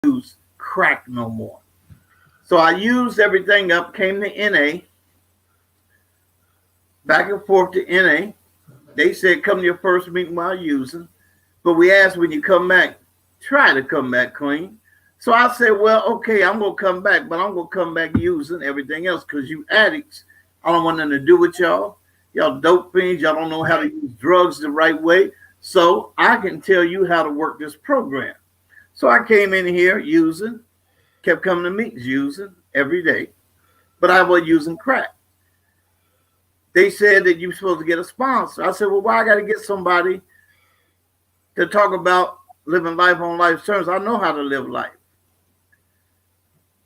use crack no more. So I used everything up, came to NA, back and forth to NA. They said, come to your first meeting while using. But we asked when you come back, try to come back clean. So I said, well, okay, I'm going to come back, but I'm going to come back using everything else because you addicts, I don't want nothing to do with y'all. Y'all dope fiends. Y'all don't know how to use drugs the right way. So I can tell you how to work this program. So I came in here using, kept coming to meetings using every day, but I was using crack. They said that you're supposed to get a sponsor. I said, well, why I got to get somebody to talk about living life on life's terms? I know how to live life.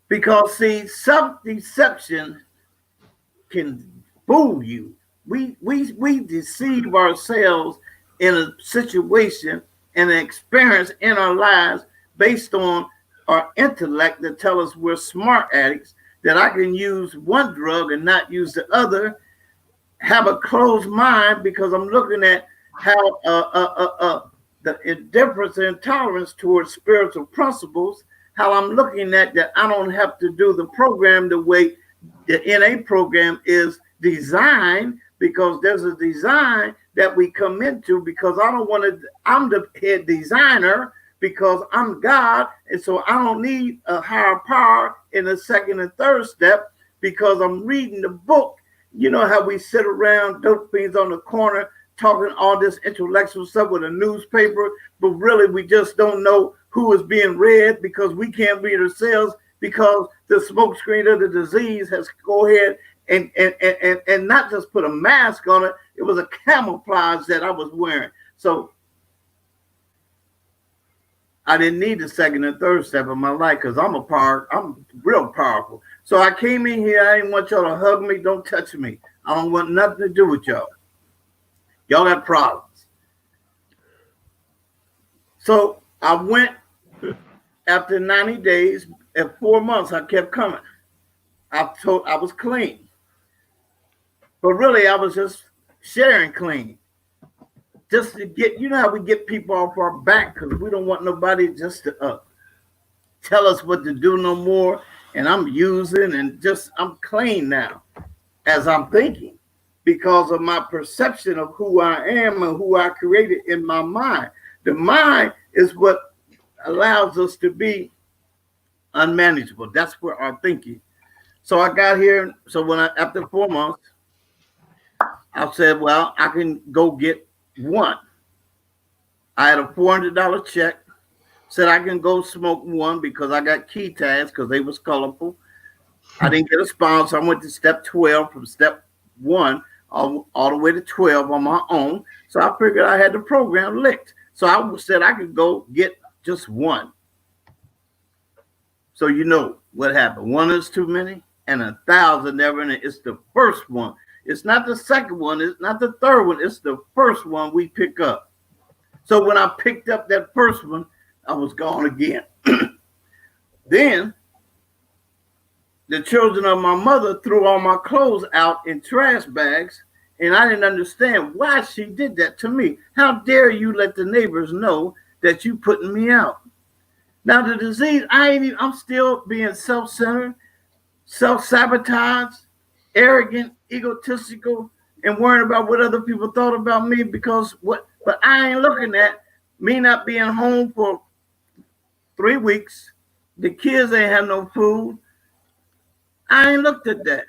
Because, see, self-deception can fool you. We deceive ourselves in a situation and an experience in our lives based on our intellect that tell us we're smart addicts, that I can use one drug and not use the other, have a closed mind because I'm looking at how the indifference and intolerance towards spiritual principles, how I'm looking at that I don't have to do the program the way the NA program is designed, because there's a design that we come into, because I don't want to, I'm the head designer because I'm God. And so I don't need a higher power in the second and third step because I'm reading the book. You know how we sit around dope fiends on the corner talking all this intellectual stuff with a newspaper, but really we just don't know who is being read because we can't read ourselves, because the smoke screen of the disease has go ahead and not just put a mask on it. It was a camouflage that I was wearing. So I didn't need the second and third step of my life because I'm real powerful. So I came in here. I didn't want y'all to hug me. Don't touch me. I don't want nothing to do with y'all. Y'all got problems. So I went after 90 days. At 4 months, I kept coming. I was clean. But really, I was just sharing clean. Just to get, you know how we get people off our back because we don't want nobody just to tell us what to do no more. And I'm using and I'm clean now as I'm thinking because of my perception of who I am and who I created in my mind. The mind is what allows us to be unmanageable. That's where our thinking. So I got here. So after 4 months, I said, well, I can go get one. I had a $400 check. Said I can go smoke one because I got key tags because they was colorful. I didn't get a sponsor. I went to step 12 from step 1 all the way to 12 on my own. So I figured I had the program licked. So I said I could go get just one. So you know what happened. One is too many and 1,000 never. And it's the first one. It's not the second one. It's not the third one. It's the first one we pick up. So when I picked up that first one, I was gone again. Then the children of my mother threw all my clothes out in trash bags. And I didn't understand why she did that to me. How dare you let the neighbors know that you putting me out? Now the disease, I'm still being self-centered, self-sabotage, arrogant, egotistical, and worrying about what other people thought about me but I ain't looking at me not being home for 3 weeks. The kids ain't have no food. I ain't looked at that.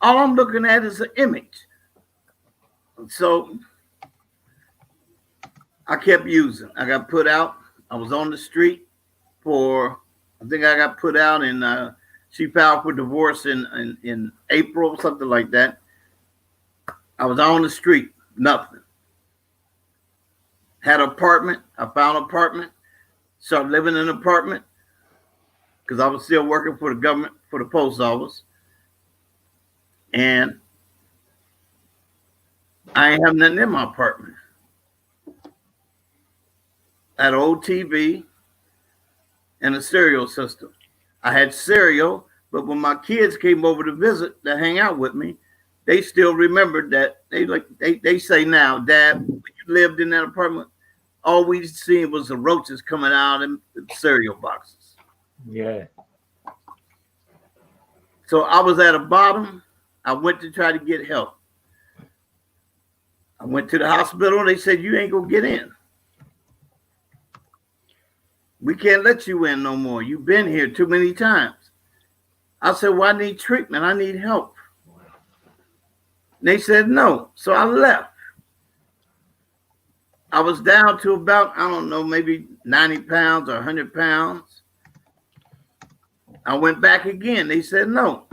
All I'm looking at is an image. So I kept using. I got put out. I was on the street I think I got put out and she filed for divorce in April, something like that. I was on the street, nothing. Had an apartment. I found an apartment. Started living in an apartment because I was still working for the government, for the post office. And I ain't have nothing in my apartment. I had an old TV and a stereo system. I had cereal, but when my kids came over to visit, to hang out with me, they still remembered that. They say now, Dad, when you lived in that apartment, all we seen was the roaches coming out in cereal boxes. Yeah. So I was at a bottom. I went to try to get help. I went to the hospital. They said, you ain't going to get in. We can't let you in no more. You've been here too many times. I said, well, I need treatment. I need help. They said no. So I left. I was down to about, I don't know, maybe 90 pounds or 100 pounds. I went back again. They said no.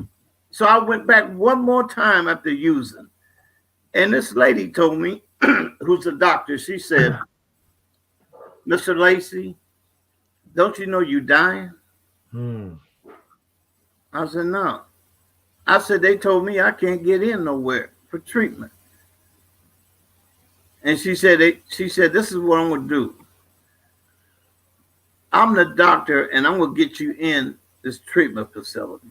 So I went back one more time after using. And this lady told me, who's a doctor, she said, Mr. Lacey, don't you know you dying? I said, no. I said, they told me I can't get in nowhere for treatment. And she said, this is what I'm going to do. I'm the doctor, and I'm going to get you in this treatment facility.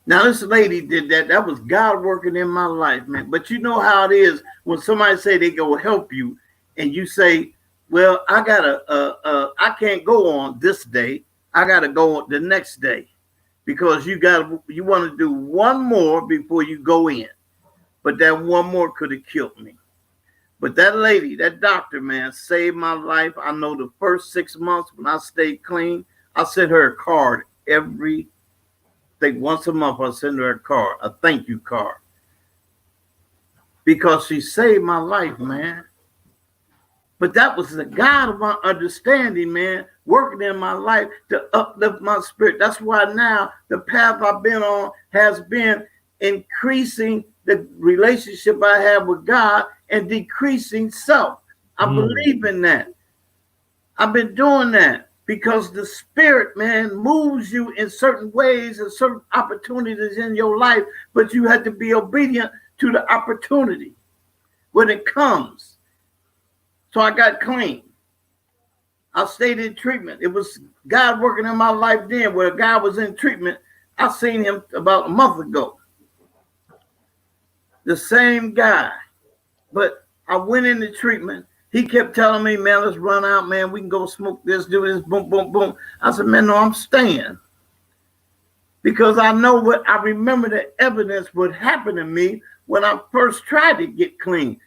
Now, this lady did that. That was God working in my life, man. But you know how it is when somebody say they go help you, and you say, well, I can't go on this day. I got to go on the next day because you want to do one more before you go in. But that one more could have killed me. But that lady, that doctor, man, saved my life. I know the first 6 months when I stayed clean, I sent her a card once a month. I send her a card, a thank you card. Because she saved my life, man. But that was the God of my understanding, man, working in my life to uplift my spirit. That's why now the path I've been on has been increasing the relationship I have with God and decreasing self. I believe in that. I've been doing that because the spirit, man, moves you in certain ways and certain opportunities in your life, but you have to be obedient to the opportunity when it comes. So I got clean. I stayed in treatment. It was God working in my life then. Where a guy was in treatment, I seen him about a month ago. The same guy. But I went into treatment. He kept telling me, man, let's run out, man. We can go smoke this, do this, boom, boom, boom. I said, man, no, I'm staying. Because I remember the evidence what happened to me when I first tried to get clean.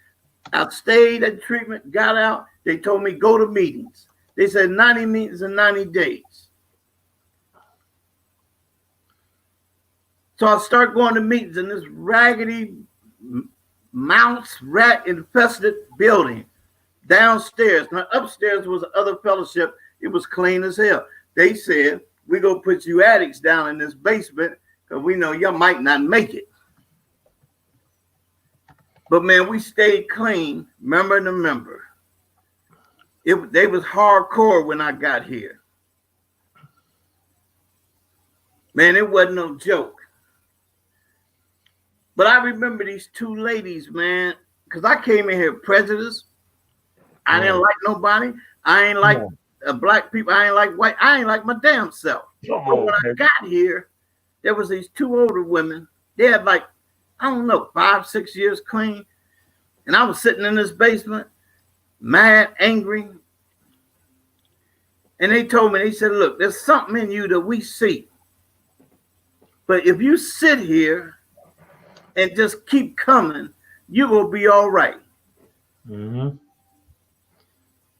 I stayed at treatment, got out. They told me go to meetings. They said 90 meetings in 90 days. So I start going to meetings in this raggedy mouse rat infested building downstairs. Now upstairs was another fellowship. It was clean as hell. They said, we're going to put you addicts down in this basement because we know you might not make it. But man, we stayed clean, member to member. They was hardcore when I got here. Man, it wasn't no joke. But I remember these two ladies, man, because I came in here prejudiced. I didn't like nobody. I ain't like black people. I ain't like white. I ain't like my damn self. But when I got here, there was these two older women. They had like, I don't know, 5-6 years clean. And I was sitting in this basement, mad, angry. And they told me, they said, look, there's something in you that we see. But if you sit here and just keep coming, you will be all right. Mm-hmm.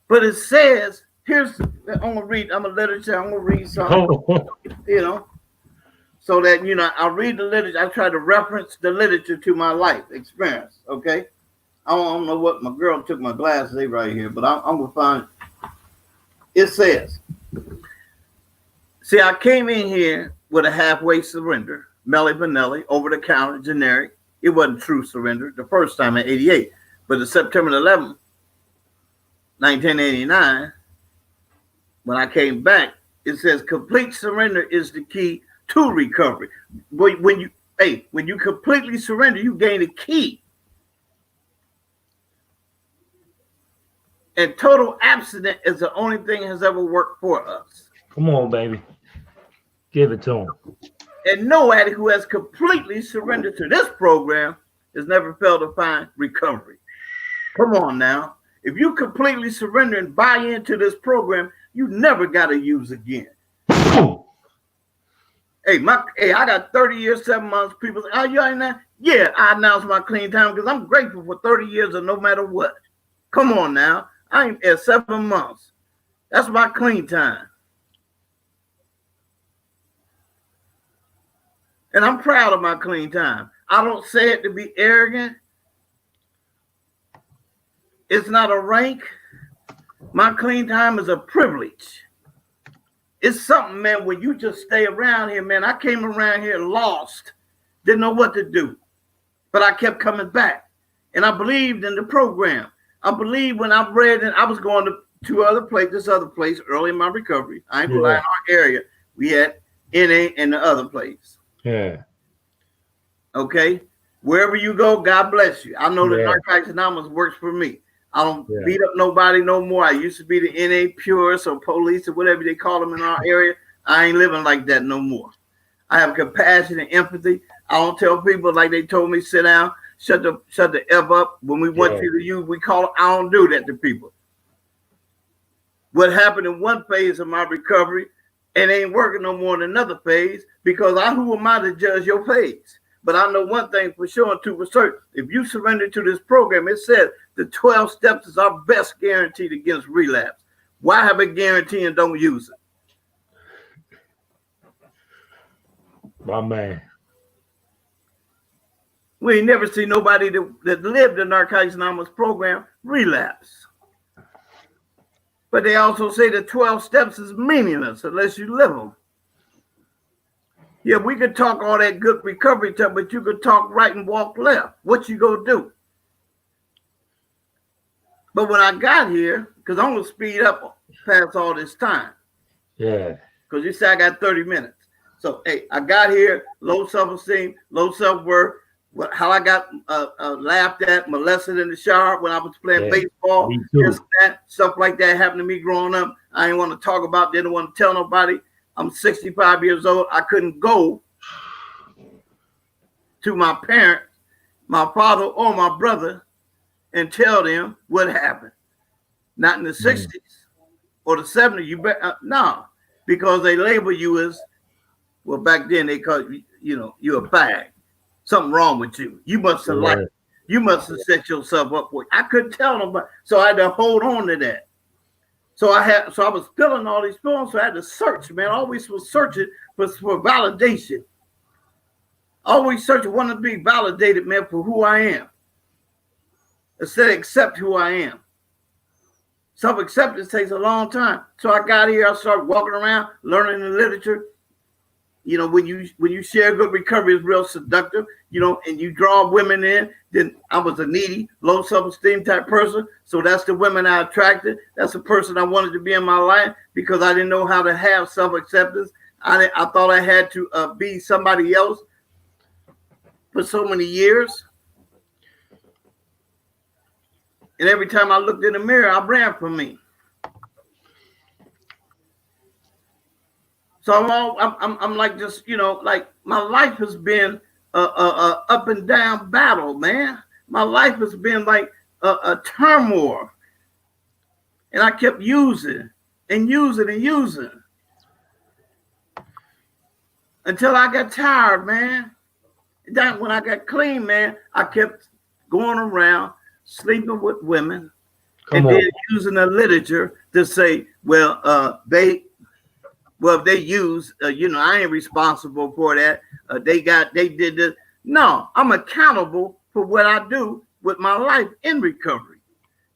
But it says, I'm a literature, I'm gonna read something, so that, I read the literature, I try to reference the literature to my life experience, okay? I don't know what, my girl took my glasses, they right here, but I'm gonna find it. It says, see, I came in here with a halfway surrender, Melly Vanelli, over the counter, generic. It wasn't true surrender the first time in 88, but the September 11th, 1989, when I came back, it says complete surrender is the key to recovery. When you completely surrender, you gain a key. And total abstinence is the only thing that has ever worked for us. Come on, baby. Give it to him. And no addict who has completely surrendered to this program has never failed to find recovery. Come on now. If you completely surrender and buy into this program, you never got to use again. Hey, I got 30 years, 7 months. People say, "Oh, you ain't that?" Yeah, I announced my clean time because I'm grateful for 30 years of no matter what. Come on now, I ain't at 7 months. That's my clean time, and I'm proud of my clean time. I don't say it to be arrogant. It's not a rank. My clean time is a privilege. It's something, man, when you just stay around here, man. I came around here lost, didn't know what to do, but I kept coming back. And I believed in the program. I believed when I read it, I was going to this other place early in my recovery. I ain't gonna lie, in our area, we had NA and the other place. Yeah. Okay? Wherever you go, God bless you. I know that Narcotics Anonymous works for me. I don't beat up nobody no more. I used to be the NA purists or police or whatever they call them in our area. I ain't living like that no more. I have compassion and empathy. I don't tell people like they told me, sit down, shut the F up. When we went to the youth, we call it, I don't do that to people. What happened in one phase of my recovery, it ain't working no more in another phase, because who am I to judge your phase? But I know one thing for sure and two for certain. If you surrender to this program, it says the 12 steps is our best guarantee against relapse. Why have a guarantee and don't use it? My man. We ain't never seen nobody that lived the Narcotics Anonymous program relapse. But they also say the 12 steps is meaningless unless you live them. Yeah, we could talk all that good recovery stuff, but you could talk right and walk left. What you gonna do? But when I got here, because I'm gonna speed up past all this time. Yeah. Because you say I got 30 minutes. So, hey, I got here, low self-esteem, low self-worth, how I got laughed at, molested in the shower when I was playing baseball, just that, stuff like that happened to me growing up. I didn't want to talk about, didn't want to tell nobody. I'm 65 years old. I couldn't go to my parents, my father or my brother, and tell them what happened. Not in the 60s or the 70s. You bet, no, because they label you as, well, back then they called you, you're a bag. Something wrong with you. You must have you must have set yourself up for it. I couldn't tell them, so I had to hold on to that. So I was filling all these forms, so I had to search, man. I always was searching for validation. Always searching, wanting to be validated, man, for who I am. Instead of accept who I am. Self-acceptance takes a long time. So I got here, I started walking around, learning the literature. When you share good recovery, is real seductive, and you draw women in. Then I was a needy, low self-esteem type person. So that's the women I attracted. That's the person I wanted to be in my life, because I didn't know how to have self-acceptance. I thought I had to be somebody else for so many years. And every time I looked in the mirror, I ran from me. So I'm like, just, like my life has been a up and down battle, man. My life has been like a turmoil. And I kept using and using and using until I got tired, man. Then when I got clean, man, I kept going around sleeping with women then using the literature to say, well, if they use, I ain't responsible for that. They did this. No, I'm accountable for what I do with my life in recovery.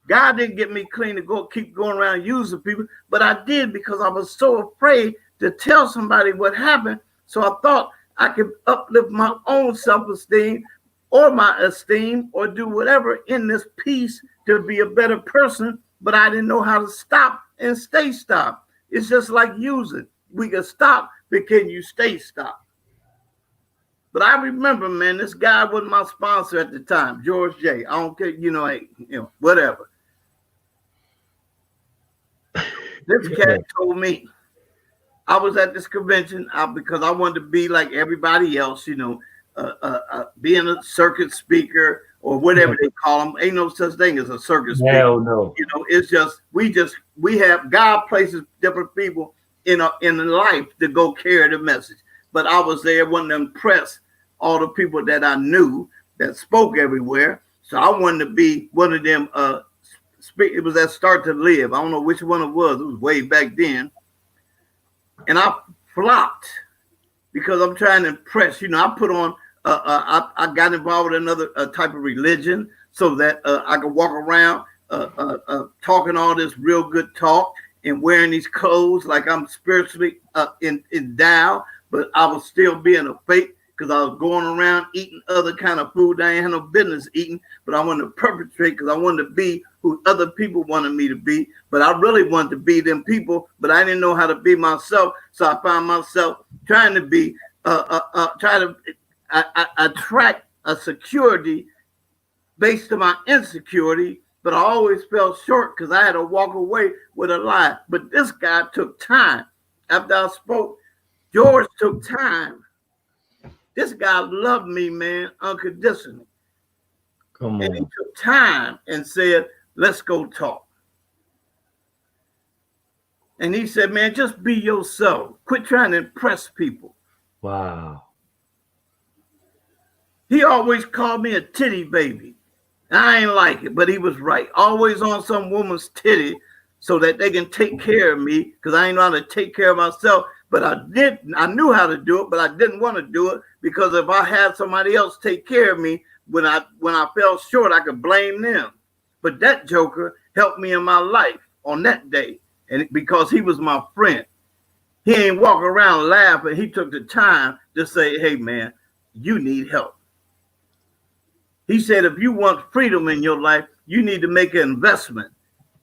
God didn't get me clean to keep going around using people, but I did because I was so afraid to tell somebody what happened. So I thought I could uplift my own self-esteem or my esteem or do whatever in this piece to be a better person, but I didn't know how to stop and stay stopped. It's just like using. We can stop, but can you stay stopped? But I remember, man, this guy wasn't my sponsor at the time, George J. I don't care, whatever. This cat told me, I was at this convention because I wanted to be like everybody else, being a circuit speaker, or whatever they call them. Ain't no such thing as a circus people. Hell no. You know, it's just we have God places different people in life to go carry the message. But I was there, wanting to impress all the people that I knew that spoke everywhere. So I wanted to be one of them. It was that Start to Live. I don't know which one it was. It was way back then, and I flopped because I'm trying to impress. You know, I put on. I got involved with another type of religion so that I could walk around talking all this real good talk and wearing these clothes like I'm spiritually endowed, but I was still being a fake because I was going around eating other kind of food I ain't had no business eating, but I wanted to perpetrate because I wanted to be who other people wanted me to be, but I really wanted to be them people, but I didn't know how to be myself, so I found myself trying to be, trying to attract a security based on my insecurity, but I always fell short because I had to walk away with a lie. But this guy took time. After I spoke, George took time. This guy loved me, man, unconditionally. Come on. And he took time and said, let's go talk. And he said, man, just be yourself. Quit trying to impress people. Wow. He always called me a titty baby. I ain't like it, but he was right. Always on some woman's titty so that they can take care of me because I ain't know how to take care of myself. But I knew how to do it, but I didn't want to do it because if I had somebody else take care of me, when I fell short, I could blame them. But that joker helped me in my life on that day, and because he was my friend. He ain't walk around laughing. He took the time to say, hey, man, you need help. He said, if you want freedom in your life, you need to make an investment.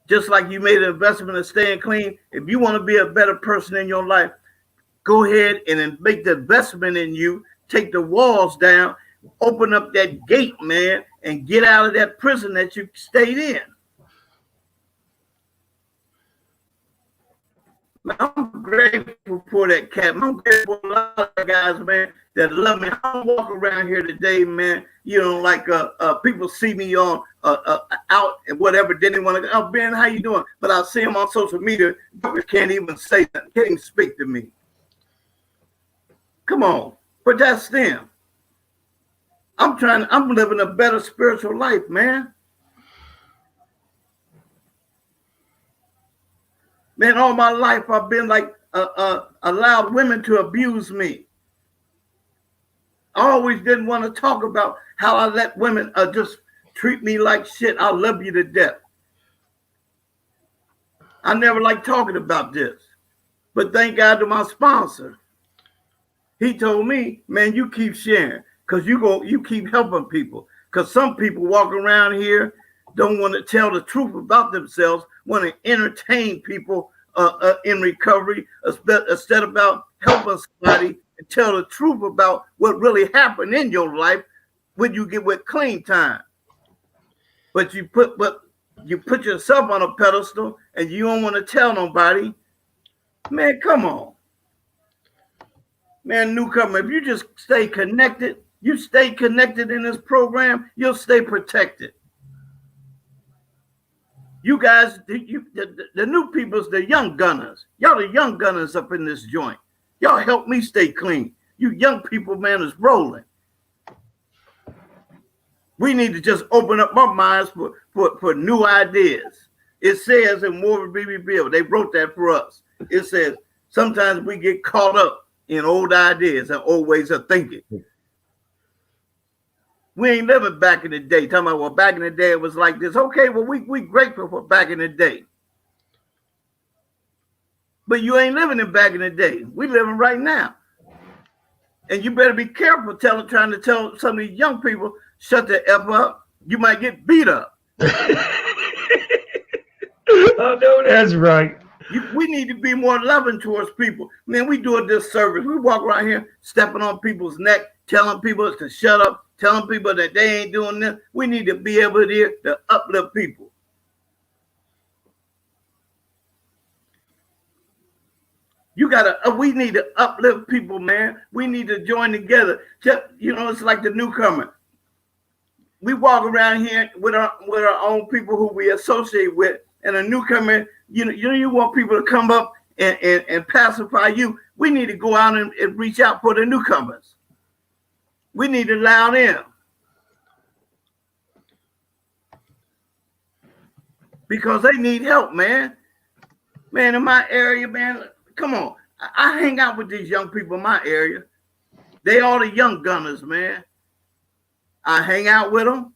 Just like you made an investment in staying clean, if you want to be a better person in your life, go ahead and make the investment in you, take the walls down, open up that gate, man, and get out of that prison that you stayed in. I'm grateful for that cat. I'm grateful for a lot of guys, man, that love me. I don't walk around here today, man. You know, like people see me on out and whatever. Didn't want to go, oh, Ben, how you doing? But I see him on social media. Can't even say that. Can't even speak to me. Come on, but that's them. I'm living a better spiritual life, man. Man, all my life I've been like allowed women to abuse me. I always didn't want to talk about how I let women just treat me like shit. I love you to death. I never liked talking about this. But thank God to my sponsor. He told me, man, you keep sharing because you keep helping people. Because some people walk around here don't want to tell the truth about themselves, want to entertain people in recovery instead about helping somebody and tell the truth about what really happened in your life when you get with clean time. But you put yourself on a pedestal and you don't want to tell nobody. Man, come on. Man, newcomer, if you just stay connected, you stay connected in this program, you'll stay protected. You guys, the new people's the young gunners. Y'all the young gunners up in this joint. Y'all help me stay clean. You young people, man, is rolling. We need to just open up our minds for new ideas. It says in War be Revealed, they wrote that for us. It says sometimes we get caught up in old ideas and old ways of thinking. We ain't living back in the day. Talking about, well, back in the day it was like this. Okay, well, we grateful for back in the day. But you ain't living in back in the day. We living right now. And you better be careful trying to tell some of these young people, shut the F up. You might get beat up. I know that's right. We need to be more loving towards people. Man, we do a disservice. We walk around here stepping on people's neck, telling people to shut up, telling people that they ain't doing this. We need to be able to uplift people. We need to uplift people, man. We need to join together. Just, it's like the newcomer. we walk around here with our own people who we associate with, and a newcomer, you want people to come up and pacify you. We need to go out and reach out for the newcomers. We need to allow them. Because they need help, man. Man, in my area, man, come on. I hang out with these young people in my area. They all the young gunners, man. I hang out with them.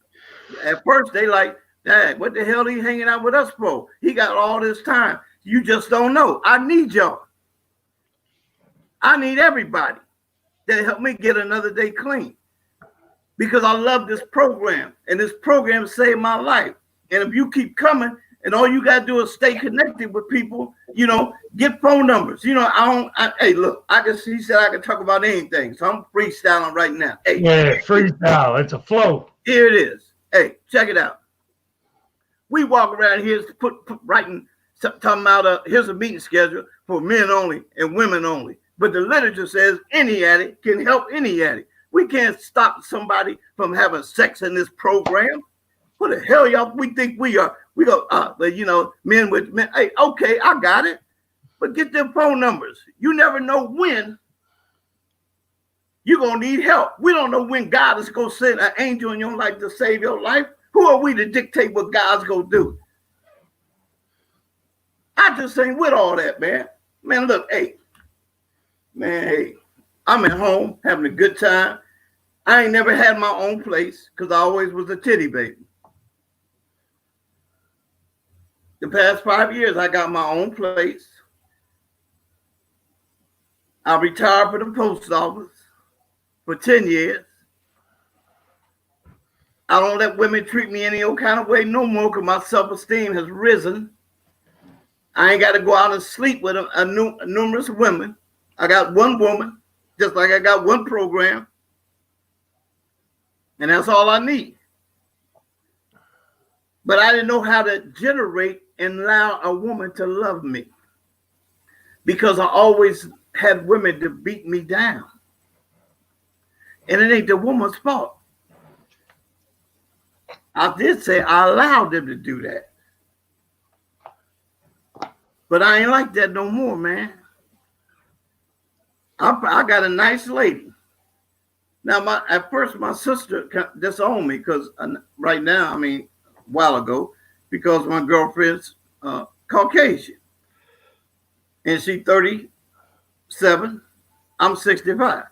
At first, they like, Dad, what the hell are you hanging out with us for? He got all this time. You just don't know. I need y'all. I need everybody to help me get another day clean. Because I love this program. And this program saved my life. And if you keep coming, and all you gotta do is stay connected with people, get phone numbers. Hey, look, he said I could talk about anything, so I'm freestyling right now. Hey, yeah, freestyle. It's a flow. Here it is. Hey, check it out. We walk around here writing, talking about here's a meeting schedule for men only and women only. But the literature says any addict can help any addict. We can't stop somebody from having sex in this program. What the hell y'all we think we are? We go, men with men. Hey, okay, I got it. But get their phone numbers. You never know when you're going to need help. We don't know when God is going to send an angel in your life to save your life. Who are we to dictate what God's going to do? I just ain't with all that, man. Man, look, hey, I'm at home having a good time. I ain't never had my own place because I always was a titty baby. The past 5 years, I got my own place. I retired from the post office for 10 years. I don't let women treat me any old kind of way no more because my self-esteem has risen. I ain't got to go out and sleep with numerous women. I got one woman, just like I got one program. And that's all I need. But I didn't know how to generate and allow a woman to love me because I always had women to beat me down. And it ain't the woman's fault. I did say I allowed them to do that. But I ain't like that no more, man. I got a nice lady. Now, at first, my sister disowned me because right now, a while ago, because my girlfriend's Caucasian. And she's 37. I'm 65.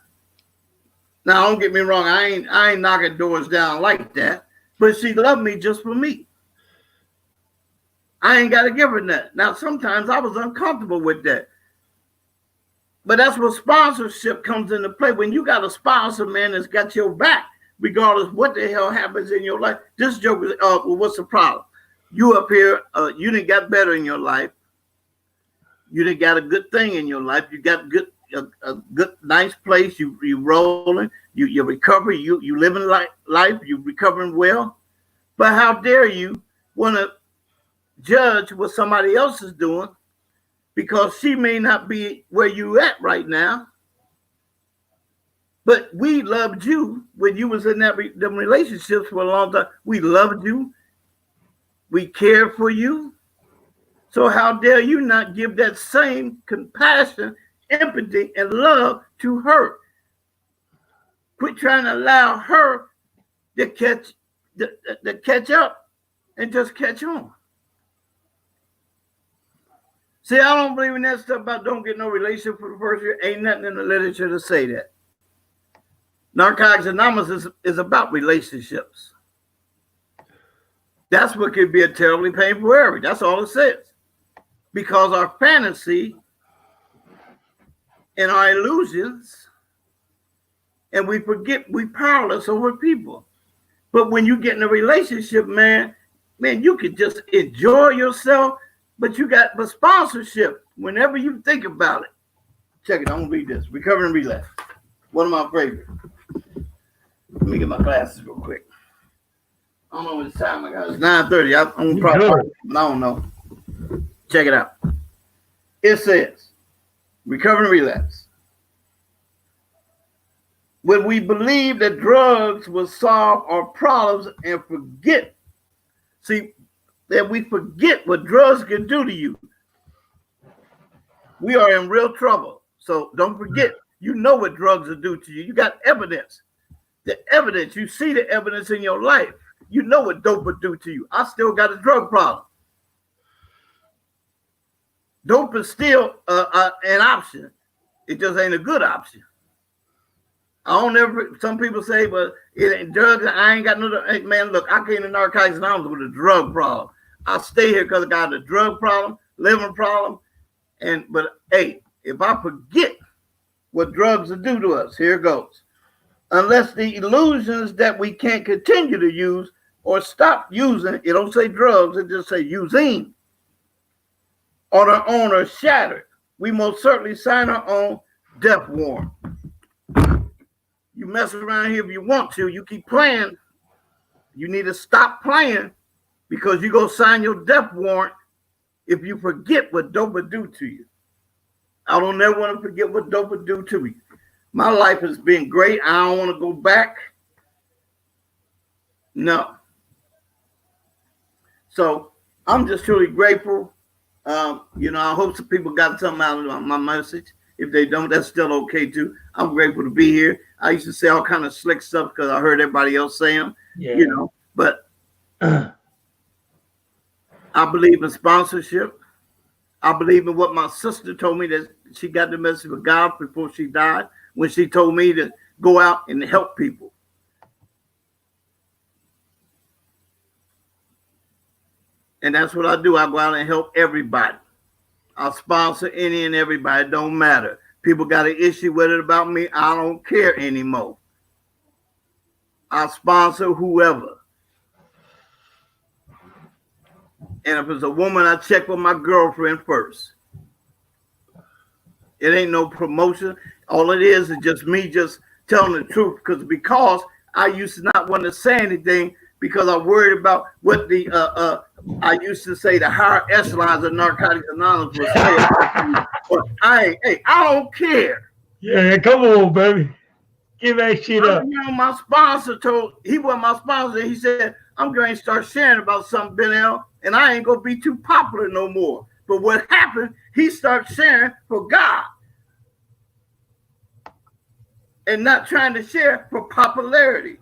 Now, don't get me wrong. I ain't knocking doors down like that. But she loved me just for me. I ain't got to give her that. Now, sometimes I was uncomfortable with that. But that's where sponsorship comes into play. When you got a sponsor, man, that's got your back, regardless what the hell happens in your life. This joke is, well, what's the problem? You up here, you didn't got better in your life. You didn't got a good thing in your life. You got a good, nice place. You rolling. You recover. You living life. You recovering well. But how dare you want to judge what somebody else is doing because she may not be where you at right now. But we loved you when you was in them relationships for a long time. We loved you. We cared for you. So how dare you not give that same compassion, empathy, and love to her? Quit trying to allow her to catch up and just catch on. See, I don't believe in that stuff about don't get no relationship for the first year. Ain't nothing in the literature to say that. Narcotics Anonymous is about relationships. That's what could be a terribly painful area. That's all it says. Because our fantasy and our illusions, and we forget we powerless over people. But when you get in a relationship, man, you can just enjoy yourself, but you got the sponsorship whenever you think about it. Check it, I'm gonna read this. Recover and Relapse. One of my favorites. Let me get my glasses real quick. I don't know what time I got. It's 9:30. I'm probably, I don't know. Check it out. It says, Recover and Relapse. when we believe that drugs will solve our problems and forget, see, that we forget what drugs can do to you, we are in real trouble. So don't forget, you know what drugs will do to you. You got evidence. The evidence, you see the evidence in your life. You know what dope will do to you. I still got a drug problem. Dope is still an option. It just ain't a good option. I don't ever, some people say, but it ain't drugs. I ain't got no, hey, man, look, I came to Narcotics Anonymous with a drug problem. I stay here because I got a drug problem, living problem. But hey, if I forget what drugs will do to us, here it goes. Unless the illusions that we can't continue to use or stop using, it don't say drugs, it just say using, on our own are shattered, we most certainly sign our own death warrant. You mess around here if you want to, you keep playing, you need to stop playing because you go sign your death warrant if you forget what dope would do to you. I don't ever want to forget what dope would do to me. My life has been great. I don't want to go back. No. So I'm just truly grateful. I hope some people got something out of my message. If they don't, that's still okay too. I'm grateful to be here. I used to say all kind of slick stuff because I heard everybody else say them. Yeah. But I believe in sponsorship. I believe in what my sister told me, that she got the message of God before she died, when she told me to go out and help people. And that's what I do. I go out and help everybody. I sponsor any and everybody. It don't matter. People got an issue with it about me. I don't care anymore. I sponsor whoever. And if it's a woman, I check with my girlfriend first. It ain't no promotion. All it is just me just telling the truth, because I used to not want to say anything because I worried about what the I used to say the higher echelons of Narcotics Anonymous were saying. But I don't care. Yeah, come on, baby. Give that shit up. My sponsor he was my sponsor. He said, I'm going to start sharing about something, Benel, and I ain't going to be too popular no more. But what happened, he started sharing for God and not trying to share for popularity.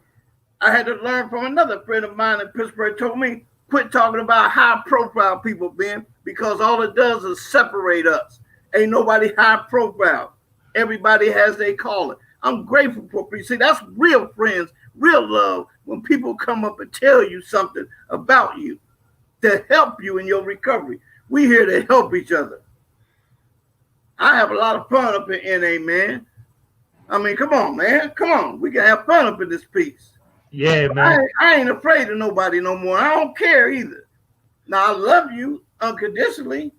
I had to learn from another friend of mine in Pittsburgh, told me, quit talking about high profile people, Ben, because all it does is separate us. Ain't nobody high profile. Everybody has their calling. I'm grateful for people. See, that's real friends, real love, when people come up and tell you something about you to help you in your recovery. We here to help each other. I have a lot of fun up in NA, man. I mean, come on, man. Come on. We can have fun up in this piece. Yeah, man. I ain't afraid of nobody no more. I don't care either. Now, I love you unconditionally,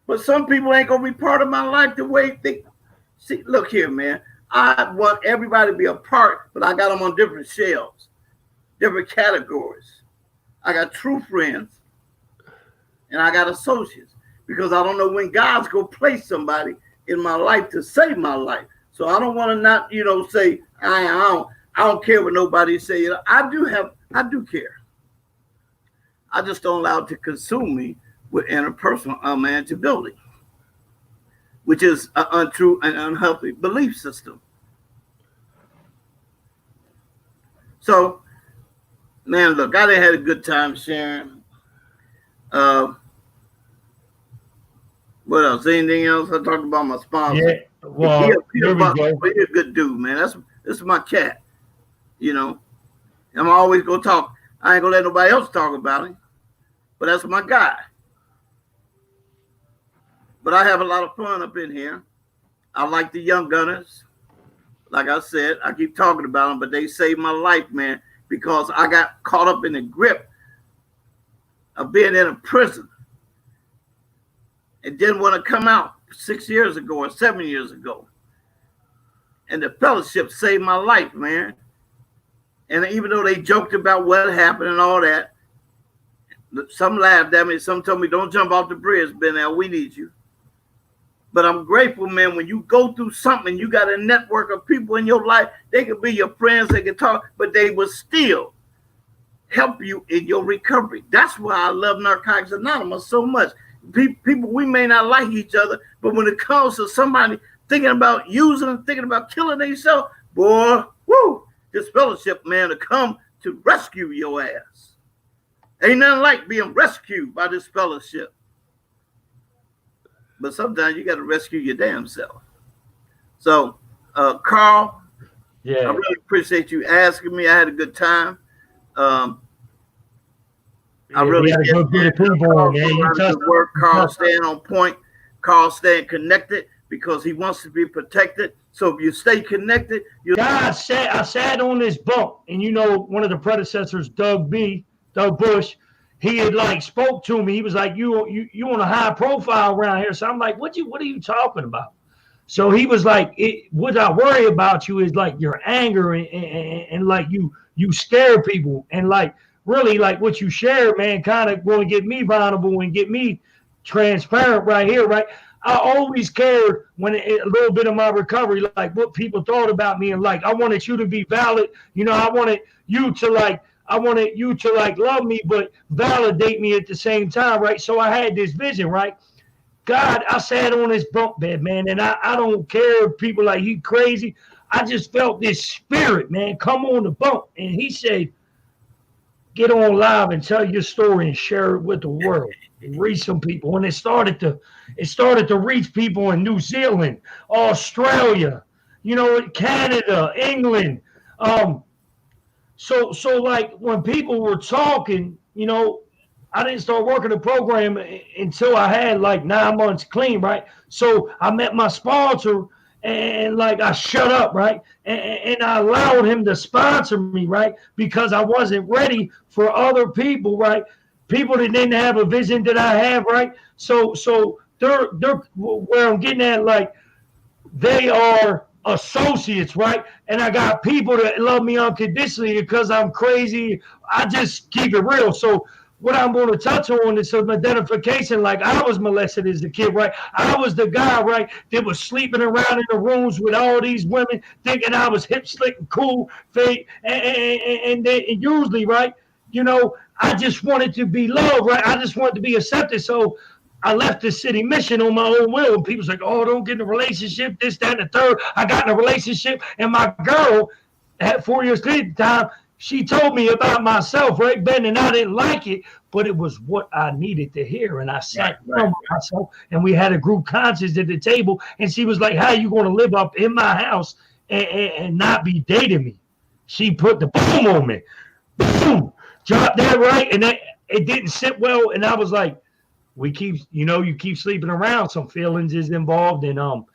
but some people ain't going to be part of my life the way they... See, look here, man. I want everybody to be a part, but I got them on different shelves, different categories. I got true friends, and I got associates, because I don't know when God's going to place somebody in my life to save my life. So I don't want to not, say, I don't care what nobody say. I do care. I just don't allow it to consume me with interpersonal unmanageability, which is an untrue and unhealthy belief system. So, man, look, I done had a good time sharing. What else? Anything else? I talked about my sponsor. Yeah, well, he's a good dude, man. This is my cat. I'm always gonna talk. I ain't gonna let nobody else talk about him, but that's my guy. But I have a lot of fun up in here. I like the young gunners. Like I said, I keep talking about them, but they saved my life, man, because I got caught up in the grip of being in a prison and didn't want to come out 6 years ago or 7 years ago. And the fellowship saved my life, man. And even though they joked about what happened and all that, some laughed at me. Some told me, don't jump off the bridge, Benel. We need you. But I'm grateful, man, when you go through something, you got a network of people in your life. They could be your friends, they can talk, but they will still help you in your recovery. That's why I love Narcotics Anonymous so much. People, we may not like each other, but when it comes to somebody thinking about using, thinking about killing themselves, boy, woo, this fellowship, man, to come to rescue your ass. Ain't nothing like being rescued by this fellowship. But sometimes you got to rescue your damn self. So, Carl, Yeah, I really appreciate you asking me. I had a good time. I really had a good group of people, man. Good work. Carl staying on point. Carl staying connected because he wants to be protected. So if you stay connected, I sat on this bunk, and one of the predecessors, Doug Bush, he had like spoke to me. He was like, "You on a high profile around here." So I'm like, "What are you talking about?" So he was like, "What I worry about you is like your anger and like you scare people, and like really like what you share, man, kind of going to get me vulnerable and get me transparent right here, right?" I always cared when a little bit of my recovery, like what people thought about me, and like I wanted you to be valid. I wanted you to like love me, but validate me at the same time, right? So I had this vision, right? God, I sat on this bunk bed, man, and I don't care if people like you crazy. I just felt this spirit, man, come on the bunk, and he said, "Get on live and tell your story and share it with the world." Reach some people, and it started to reach people in New Zealand, Australia, Canada, England. So like when people were talking, I didn't start working the program until I had like 9 months clean, right? So I met my sponsor, and like I shut up, right? And I allowed him to sponsor me, right? Because I wasn't ready for other people, right? People that didn't have a vision that I have, right? So they're where I'm getting at, like they are associates, right? And I got people that love me unconditionally because I'm crazy. I just keep it real. So what I'm going to touch on is some identification. Like I was molested as a kid, right? I was the guy, right, that was sleeping around in the rooms with all these women, thinking I was hip, slick, and cool, fake, and usually, right, I just wanted to be loved, right? I just wanted to be accepted. So I left the city mission on my own will. And people's like, "Oh, don't get in a relationship, this, that, and the third." I got in a relationship, and my girl had 4 years at the time. She told me about myself, right, Ben, and I didn't like it, but it was what I needed to hear. And I sat down with myself, and we had a group conscious at the table. And she was like, "How are you going to live up in my house and not be dating me?" She put the boom on me. Boom. Dropped that, right? And it didn't sit well. And I was like, you keep sleeping around, some feelings is involved. And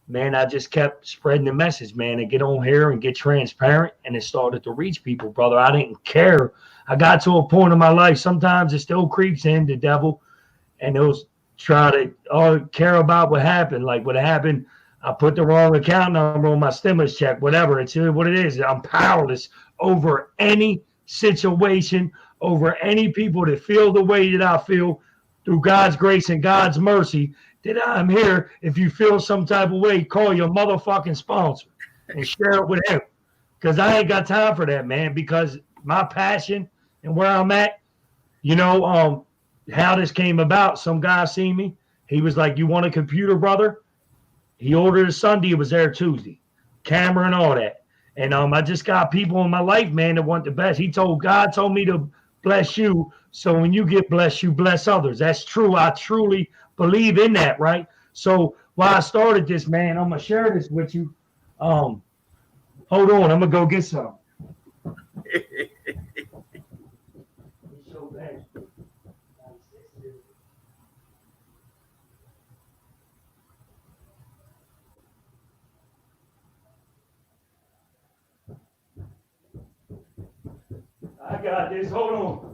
man, I just kept spreading the message, man, and get on here and get transparent. And it started to reach people, brother. I didn't care. I got to a point in my life, sometimes it still creeps in, the devil, and it was try to care about what happened. Like what happened, I put the wrong account number on my stimulus check, whatever. It's what it is. I'm powerless over any situation, over any people that feel the way that I feel. Through God's grace and God's mercy, that I'm here. If you feel some type of way, call your motherfucking sponsor and share it with him. Because I ain't got time for that, man. Because my passion and where I'm at, how this came about, some guy seen me. He was like, "You want a computer, brother?" He ordered a Sunday. It was there Tuesday. Camera and all that. And I just got people in my life, man, that want the best. God told me to bless you. So when you get blessed, you bless others. That's true. I truly believe in that, right? So while I started this, man, I'm going to share this with you. Hold on. I'm going to go get some. I got this. Hold on.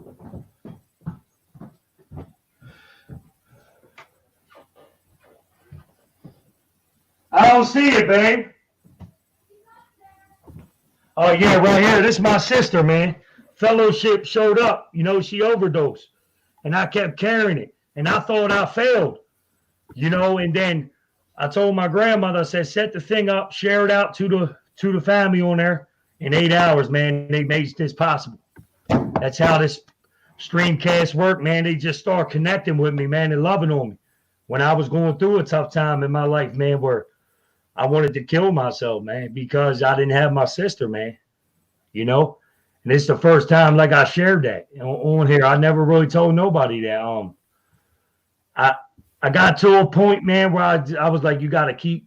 I don't see it, babe. Oh, yeah, right here. This is my sister, man. Fellowship showed up. She overdosed. And I kept carrying it. And I thought I failed. And then I told my grandmother, I said, set the thing up, share it out to the family on there. In 8 hours, man, they made this possible. That's how this streamcast worked, man. They just start connecting with me, man, and loving on me. When I was going through a tough time in my life, man, where I wanted to kill myself, man, because I didn't have my sister, man. You know, and it's the first time like I shared that on here. I never really told nobody that. I I got to a point, man, where I was like, you got to keep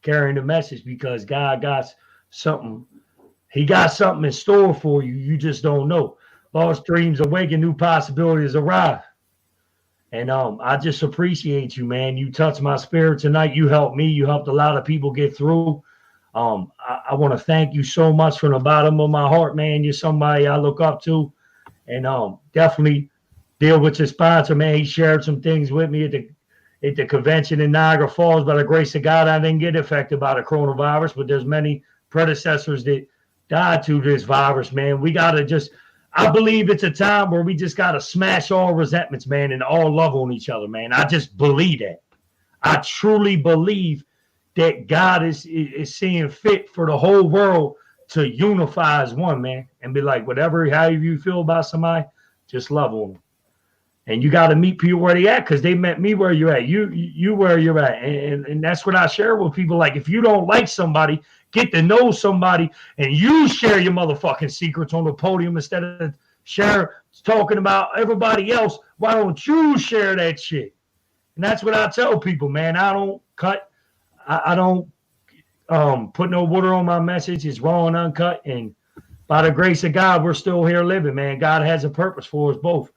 carrying the message because God got something. He got something in store for you. You just don't know. Lost dreams awaken, new possibilities arrive. And I just appreciate you, man. You touched my spirit tonight. You helped me. You helped a lot of people get through. I want to thank you so much from the bottom of my heart, man. You're somebody I look up to, and definitely deal with your sponsor, man. He shared some things with me at the convention in Niagara Falls. By the grace of God, I didn't get affected by the coronavirus, but there's many predecessors that died to this virus, man. We gotta I believe it's a time where we just gotta smash all resentments, man, and all love on each other, man. I just believe that. I truly believe that God is seeing fit for the whole world to unify as one, man, and be like, however you feel about somebody, just love on them. And you got to meet people where they at because they met me where you're at. You where you're at. And that's what I share with people. Like, if you don't like somebody, get to know somebody, and you share your motherfucking secrets on the podium instead of talking about everybody else. Why don't you share that shit? And that's what I tell people, man. I don't cut. I don't put no water on my message. It's raw and uncut. And by the grace of God, we're still here living, man. God has a purpose for us both.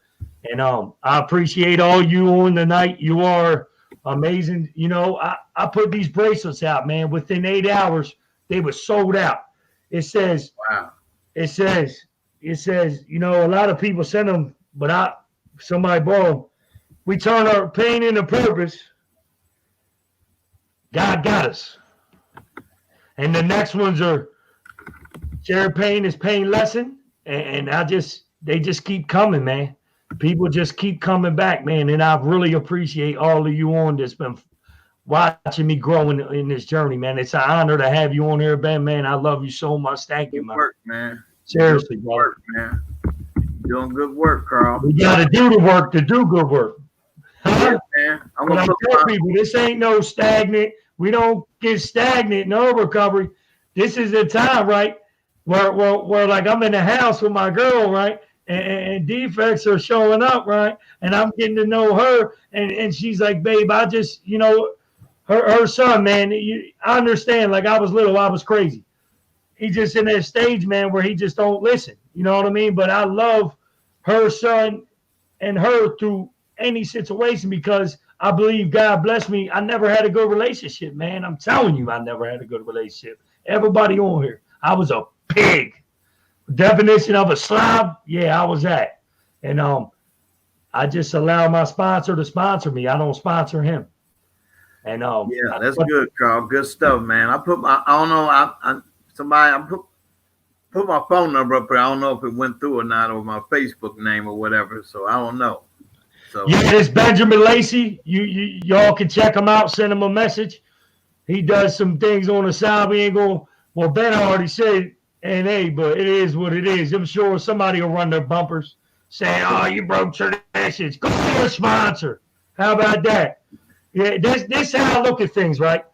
And I appreciate all you on tonight. You are amazing. You know, I put these bracelets out, man. Within 8 hours, they were sold out. It says, wow. It says, you know, a lot of people send them, but somebody bought them. We turn our pain into purpose. God got us. And the next ones are share pain is pain lesson. And they just keep coming, man. People just keep coming back, man. And I really appreciate all of you on that's been watching me grow in this journey, man. It's an honor to have you on here, Ben, man. I love you so much. Thank you, man. Good work, man. Seriously, good work, man. You're doing good work, Carl. We got to do the work to do good work. Yeah, man. I'm gonna tell people this ain't no stagnant. We don't get stagnant in our recovery. This is the time, right? Where like I'm in the house with my girl, right? And defects are showing up, right? And I'm getting to know her, and she's like, babe, I just, you know, her son, man, I understand. Like, I was little, I was crazy. He's just in that stage, man, where he just don't listen. You know what I mean? But I love her son and her through any situation because I believe God blessed me. I never had a good relationship, man. I'm telling you, I never had a good relationship. Everybody on here, I was a pig. Definition of a slob, yeah, I was that. And I just allow my sponsor to sponsor me. I don't sponsor him. And yeah, that's good, Carl. Good stuff, man. I put my put my phone number up there. I don't know if it went through or not, or my Facebook name or whatever. So I don't know. So yeah, it's Benjamin Lacey. Y'all can check him out. Send him a message. He does some things on the side. We ain't going. Well, Ben already said NA, but it is what it is. I'm sure somebody will run their bumpers saying, "Oh, you broke traditions. Go to your sponsor." How about that? Yeah, this how I look at things, right?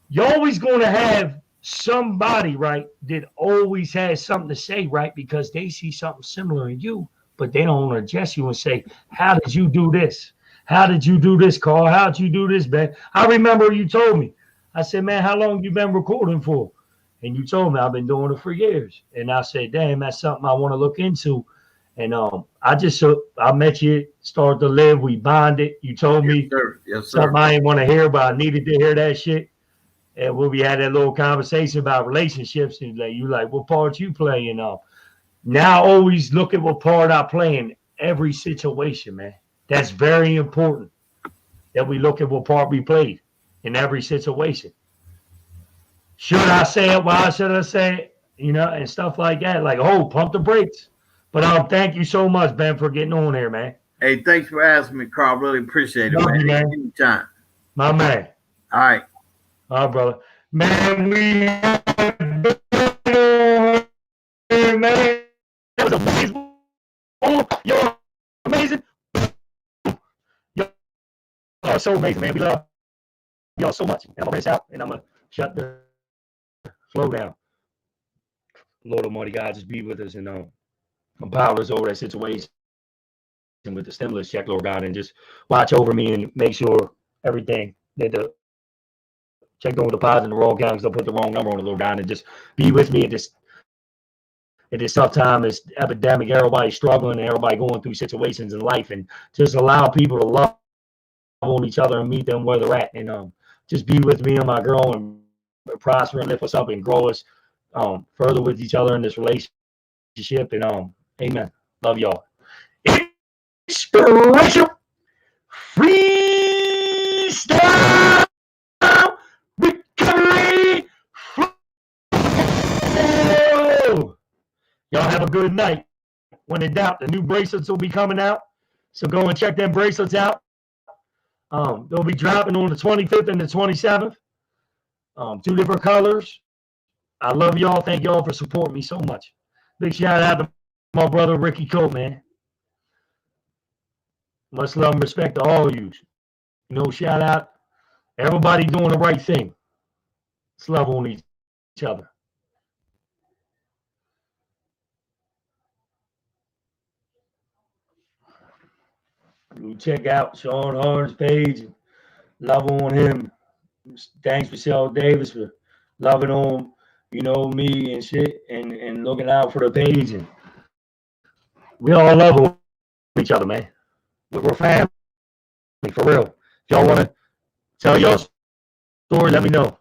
You're always going to have somebody, right, that always has something to say, right, because they see something similar in you, but they don't want to address you and say, how did you do this? How did you do this, Carl? How did you do this, Ben? I remember you told me. I said, man, how long you been recording for? And you told me I've been doing it for years. And I said, damn, that's something I want to look into. And I met you, started to live. We bonded. You told me yes, something I didn't want to hear, but I needed to hear that shit. And when we had that little conversation about relationships, and you like, what part you play? You know, now always look at what part I play in every situation, man. That's very important that we look at what part we played in every situation. Should I say it? Why should I say it? You know, and stuff like that. Like, pump the brakes. But thank you so much, Ben, for getting on here, man. Hey, thanks for asking me, Carl. Really appreciate it, man. You, man. Anytime. My man. All right. All right, brother. Man, we had man. That was amazing. Oh, you're amazing. Y'all are so amazing, man. We love y'all so much. And I'm gonna rinse out and I'm gonna shut the flow down. Lord Almighty God, just be with us and empower us over that situation with the stimulus check, Lord God, and just watch over me and make sure everything that the check don't deposit in the wrong account because I put the wrong number on it, Lord God, and just be with me at this tough time, this epidemic, everybody struggling and everybody going through situations in life, and just allow people to love on each other and meet them where they're at, and just be with me and my girl and prosper and lift us up and grow us further with each other in this relationship, and amen. Love y'all. Inspirational freestyle recovery flow. Y'all have a good night. When in doubt, the new bracelets will be coming out, so go and check them bracelets out. They'll be dropping on the 25th and the 27th. 2 different colors. I love y'all. Thank y'all for supporting me so much. Big shout out to my brother Ricky Cole, man. Much love and respect to all of you. Shout out. Everybody doing the right thing. Let's love on each other. You check out Sean Harden's page. Love on him. Thanks Michelle Davis for loving on, me and shit, and looking out for the page. And we all love on each other, man. We're family, for real. If y'all want to tell your story, let me know.